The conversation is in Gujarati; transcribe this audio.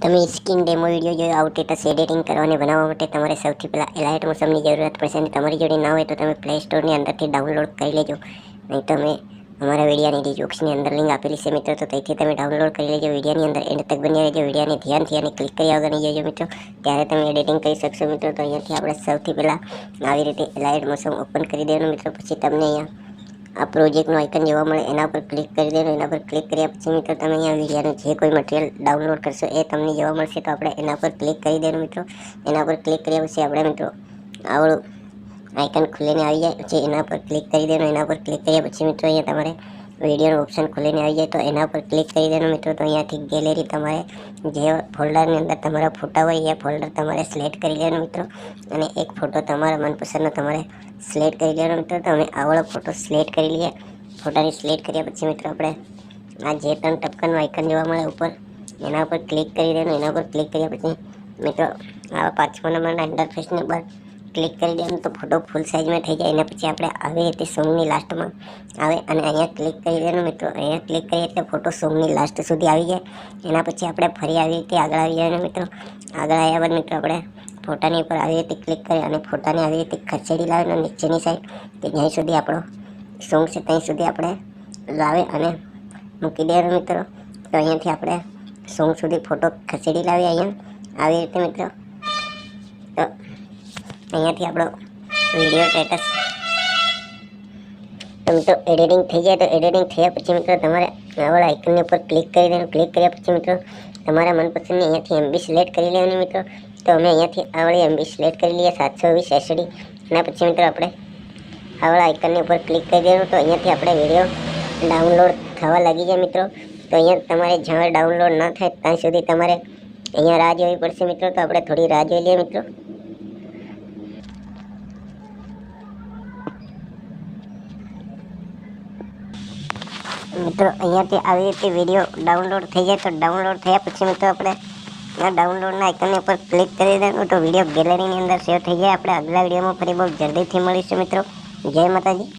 તમે સ્કીન ડેમો વિડીયો જોયો આવું સ્ટેટસ એડિટિંગ કરવાની બનાવવા માટે તમારે સૌથી પહેલાં એલાઇટ મોશનની જરૂરત પડશે અને તમારી જોડે ના હોય તો તમે પ્લે સ્ટોરની અંદરથી ડાઉનલોડ કરી લેજો. નહીં તમે અમારા વિડીયોની ડિસ્ક્રિપ્શનની અંદર લિંક આપેલી છે મિત્રો, તો તેથી તમે ડાઉનલોડ કરી લેજો. વિડીયોની અંદર એન્ડ તક બની રહેજો. વિડીયોને ધ્યાનથી અને ક્લિક કરી આગળ નહીં જજો મિત્રો, ત્યારે તમે એડિટિંગ કરી શકશો મિત્રો. તો અહીંયાથી આપણે સૌથી પહેલાં આવી રીતે એલાઇટ મોશન ઓપન કરી દેવાનું મિત્રો. પછી તમને અહીંયા આ પ્રોજેક્ટનું આઇકન જોવા મળે એના પર ક્લિક કરી દેવાનું. એના પર ક્લિક કર્યા પછી મિત્રો તમે અહીંયા વિડીયોનું જે કોઈ મટીરિયલ ડાઉનલોડ કરશો એ તમને જોવા મળશે. તો આપણે એના પર ક્લિક કરી દેવાનું મિત્રો. એના પર ક્લિક કર્યા પછી આપણે મિત્રો આવડું આઇકન ખુલીને આવી જાય પછી એના પર ક્લિક કરી દેવાનું. એના પર ક્લિક કર્યા પછી મિત્રો અહીંયા તમારે વિડીયોનું ઓપ્શન ખુલીને આવી જાય તો એના પર ક્લિક કરી દેવાનું મિત્રો. તો અહીંયાથી ગેલેરી તમારે જે ફોલ્ડરની અંદર તમારા ફોટા હોય એ ફોલ્ડર તમારે સિલેક્ટ કરી લેવાનું મિત્રો. અને એક ફોટો તમારા મનપસંદનો તમારે સિલેક્ટ કરી લેવાનો મિત્રો. તો અમે આવડો ફોટો સિલેક્ટ કરી લઈએ. ફોટાની સિલેક્ટ કર્યા પછી મિત્રો આપણે આ જે ત્રણ ટપકાનું આઇકન જોવા મળે ઉપર એના પર ક્લિક કરી દેવાનું. એના પર ક્લિક કર્યા પછી મિત્રો આવા 5મા નંબરના ઇન્ટરફેસની ઉપર ક્લિક કરી દેવાનું તો ફોટો ફૂલ સાઇઝમાં થઈ જાય. એના પછી આપણે આવી રીતે સોંગની લાસ્ટમાં આવે અને અહીંયા ક્લિક કરી દેવાનું મિત્રો. અહીંયા ક્લિક કરીએ એટલે ફોટો સોંગની લાસ્ટ સુધી આવી જાય. એના પછી આપણે ફરી આવી રીતે આગળ આવી જવાનું મિત્રો. આગળ આવ્યા બાદ મિત્રો આપણે ફોટાની ઉપર આવી રીતે ક્લિક કરી અને ફોટાને આવી રીતે ખસેડી લાવવાનો નીચેની સાઈડ કે જ્યાં સુધી આપણો સોંગ છે ત્યાં સુધી આપણે લાવે અને મૂકી દેવાનું મિત્રો. તો અહીંયાથી આપણે સોંગ સુધી ફોટો ખસેડી લાવીએ અહીંયા આવી રીતે મિત્રો. તો અહીંયાથી આપણો વિડીયો સ્ટેટસ તો મિત્રો એડિટિંગ થઈ જાય. તો એડિટિંગ થયા પછી મિત્રો તમારે આવડા આઇકનની ઉપર ક્લિક કરી દેવાનું. ક્લિક કર્યા પછી મિત્રો તમારા મનપસંદની અહીંયાથી MB સિલેક્ટ કરી લેવાની મિત્રો. તો અમે અહીંયાથી આવડી MB સિલેક્ટ કરી લઈએ 720 SD. એના પછી મિત્રો આપણે આવડા આઇકનની ઉપર ક્લિક કરી દેવાનું. તો અહીંયાથી આપણે વિડીયો ડાઉનલોડ થવા લાગી જાય મિત્રો. તો અહીંયા તમારે જ્યાં ડાઉનલોડ ના થાય ત્યાં સુધી તમારે અહીંયા રાહ જોવી પડશે મિત્રો. તો આપણે થોડી રાહ જોઈ લઈએ મિત્રો. મિત્રો અહીંયાથી આવી રીતે વિડીયો ડાઉનલોડ થઈ જાય. તો ડાઉનલોડ થયા પછી મિત્રો આપણે આ ડાઉનલોડના આઇકનની ઉપર ક્લિક કરી દેવાનું. તો વિડીયો ગેલેરીની અંદર સેવ થઈ જાય. આપણે આગલા વિડીયોમાં ફરી બહુ જલ્દીથી મળીશું મિત્રો. જય માતાજી.